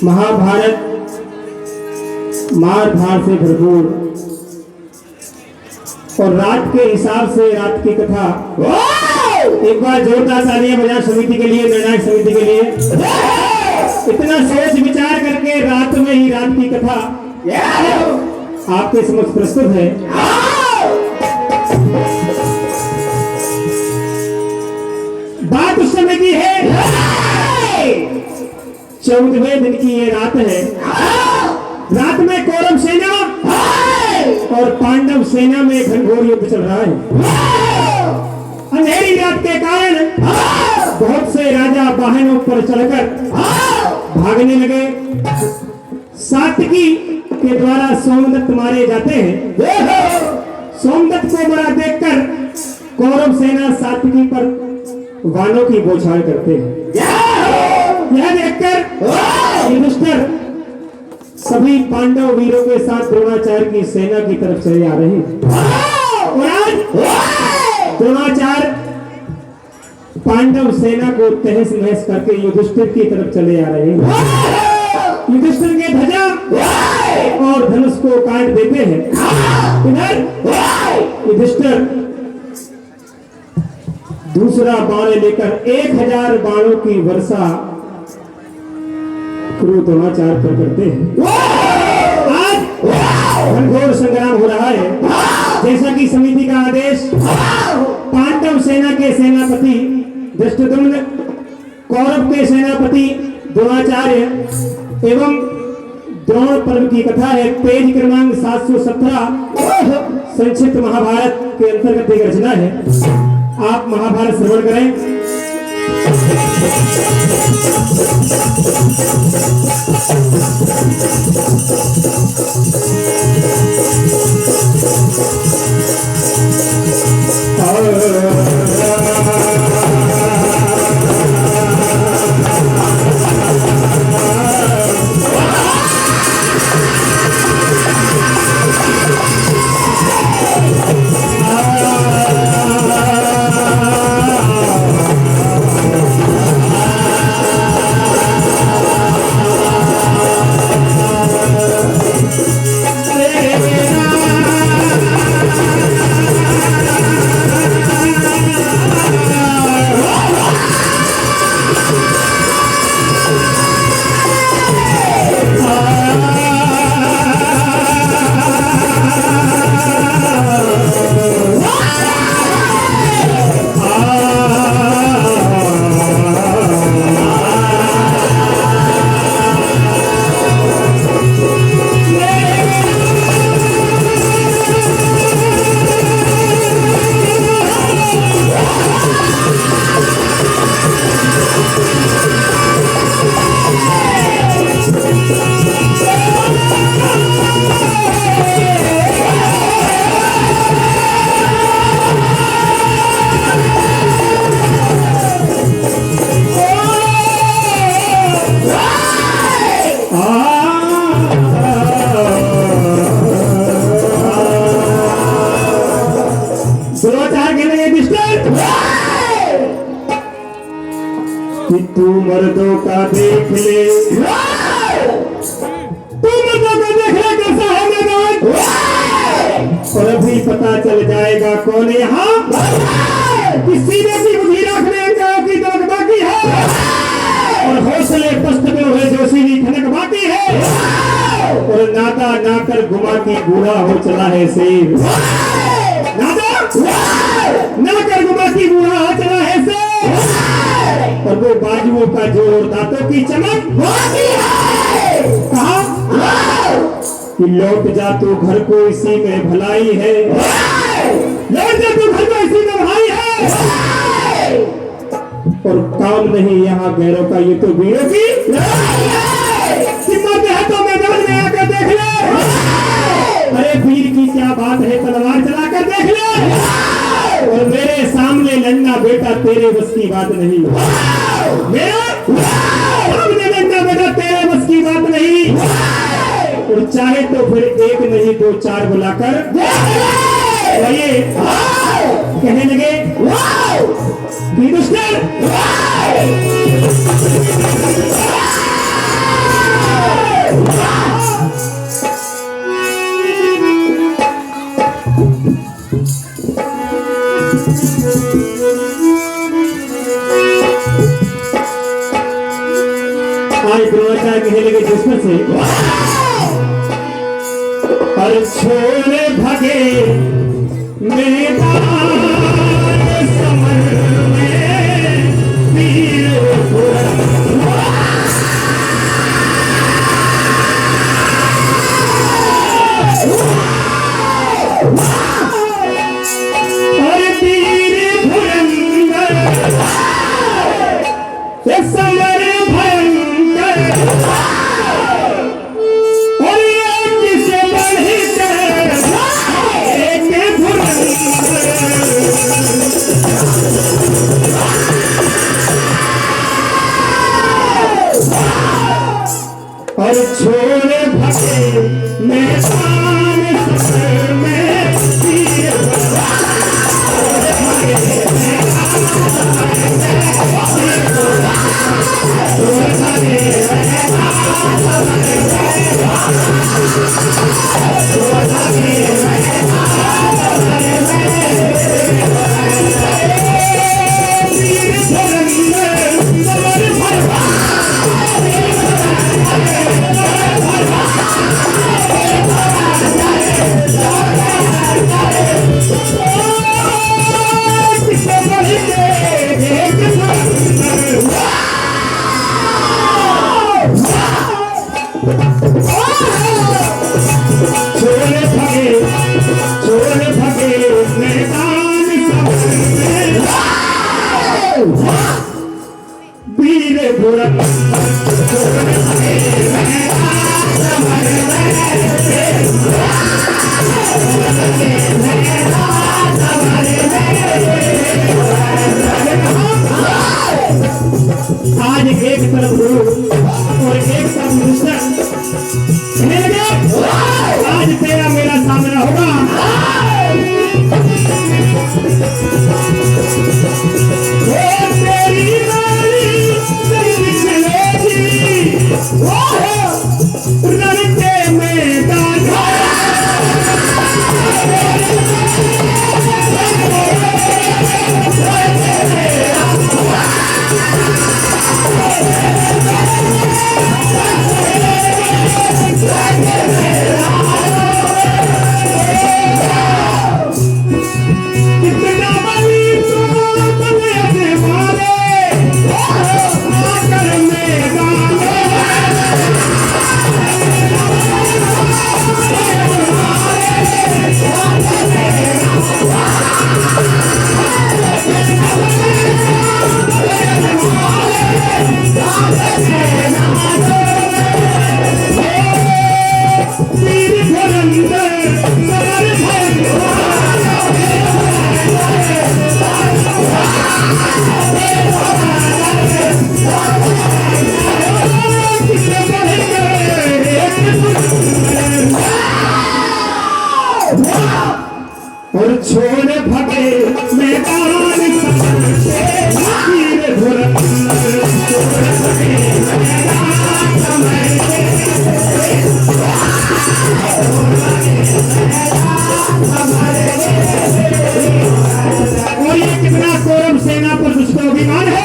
महाभारत मार धार से भरपूर और रात के हिसाब से रात की कथा। एक बार जोरदार तालियां बजा समिति के लिए, निर्णायक समिति के लिए। इतना सोच विचार करके रात में ही रात की कथा आपके समक्ष प्रस्तुत है। बात उस समय की है, 14वें दिन की ये रात है। रात में कौरव सेना और पांडव सेना में घनघोर युद्ध चल रहा है। अंधेरी रात के कारण बहुत से राजा वाहनों पर चढ़कर भागने लगे। सात्विकी के द्वारा सोमदत्त मारे जाते हैं। सोमदत्त को मरा देखकर कौरव सेना सात्विकी पर वानों की बौछार करते हैं। यह देखकर युधिष्ठिर सभी पांडव वीरों के साथ द्रोणाचार्य की सेना की तरफ चले आ रहे हैं। और आज द्रोणाचार्य पांडव सेना को तहस नहस करके युधिष्ठिर की तरफ चले आ रहे हैं। युधिष्ठिर के ध्वजा और धनुष को काट देते हैं। इधर युधिष्ठिर दूसरा बाण लेकर 1000 बाणों की वर्षा क्रूर द्रोणाचार्य पर करते हैं। आज घनघोर संग्राम हो रहा है। जैसा कि समिति का आदेश, पांडव सेना के सेनापति धृष्टद्युम्न, कौरव के सेनापति द्रोणाचार्य एवं द्रोण पर्व की कथा है। पेज क्रमांक 717 संक्षिप्त महाभारत के अंतर्गत एक रचना है। आप महाभारत श्रवण करें। कि तू मर्दों का देख ले, तू मर्दों का देख ले कैसा है मैदान, और अभी पता चल जाएगा कौन यहाँ किसी ने की बुद्धि रखने की दौड़ बाकी है, और हौसले पस्त में हुए जोशी की खनक बाकी है, और नादा नाकर गुमा की बूढ़ा हो चला है शेर, नादा नाकर गुमा की बूढ़ा हो चला है शेर, और वो बाजुओं का जोर दांतों की चमक बाकी है। कहा कि लौट जा तू घर को इसी में भलाई है, लौट जा तू घर को इसी में भलाई है, और काम नहीं यहाँ गैरों का, ये तो वीरों की हिम्मत है तो मैदान में आकर देख ले, अरे वीर की क्या बात है तलवार चलाकर देख ले, और मेरे सामने लड़ना बेटा तेरे बस की बात नहीं, मेरे सामने लड़ना बेटा तेरे बस की बात नहीं, और चाहे तो फिर एक नहीं दो चार बुलाकर ये कहने लगे कि दुश्मन आज द्रोणाचार्य कहने लगे दुश्मन से, और छोड़े भगे मैदान समर में वीर और वीर धुरंधर समर भयंकर, और एक से बढ़कर एक धुरंधर, और छोड़े भगे मैदान समर में वीर छोड़े भगे मैदान समर में वीर धुरंधर, छोड़े भगे मैदान समर में। आज एक तरफ गुरु और एक तरफ दुश्मन, आज तेरा मेरा सामना होगा, तेरी रानी चलेगी रण के मैदान, और छोड़े भगे मैदान समर में वीर धुरंधर। अभिमान है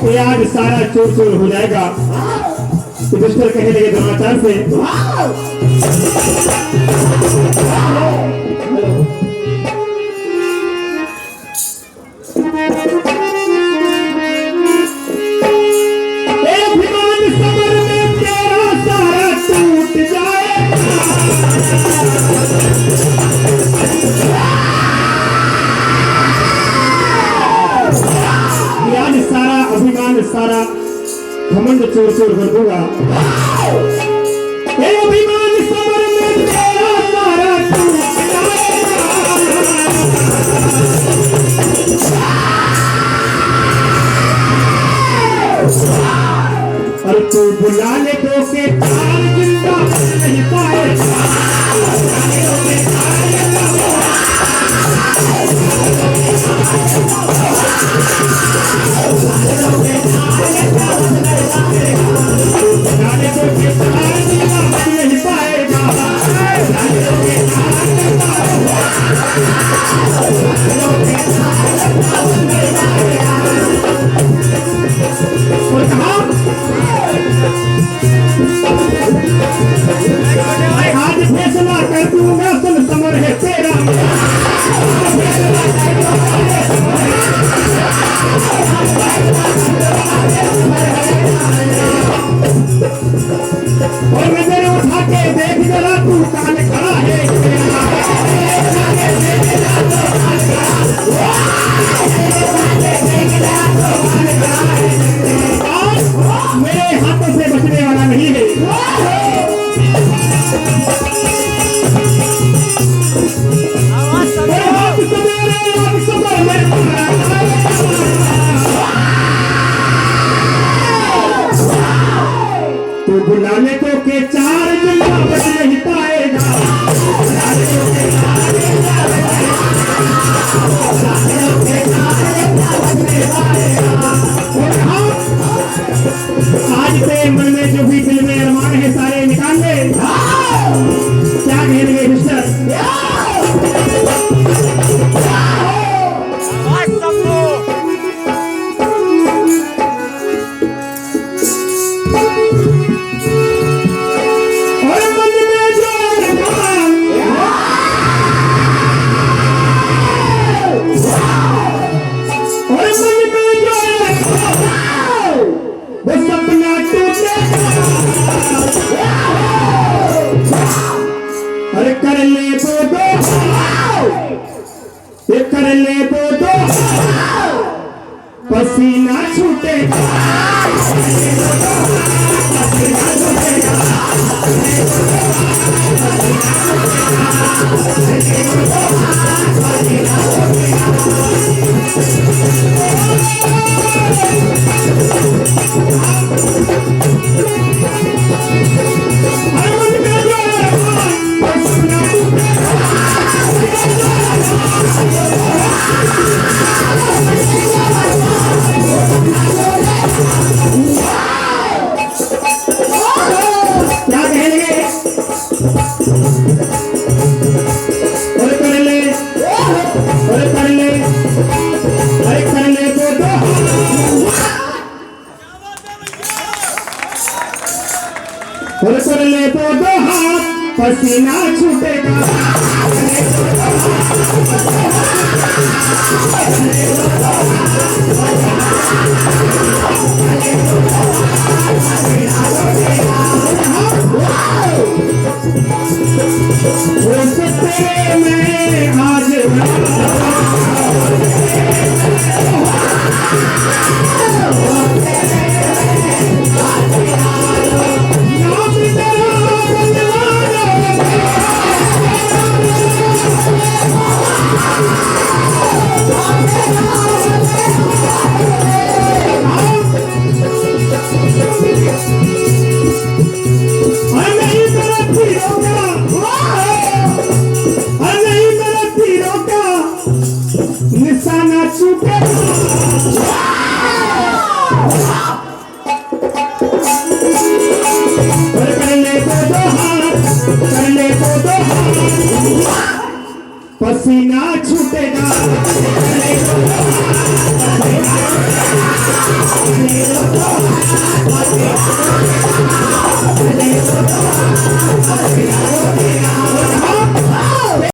कि आज सारा चूर चूर हो जाएगा। युधिष्ठिर कहने लगे द्रोणाचार्य से, अभिमान समर में तेरा सारा टूट जाएगा। आज सारा अभिमान सारा घमंड चोर चोर कर दूंगा। अभिमान समर में तेरा सारा टूट जाएगा। और तू बुला ले तो के चार जिंदा नहीं पाएगा। आज फैसला कर दूंगा, सन समर है तेरा। और नजर उठा के देख जरा, तू कान खड़ा है। मेरे हाथों से बचने वाला नहीं है। तो बुलाने को के चार जिंदा बच नहीं पाएगा। आज से मन में जो भी दिल में अरमान है सारे निकाल ले। क्या कहेंगे मिस्टर? अरे कर ले तो पसीना छूटेगा। और कर ले तो दो हाथ, पसीना छूटेगा। में आज निशाना छूटे। कर ले तो दो हाथ, पसीना छूटेगा।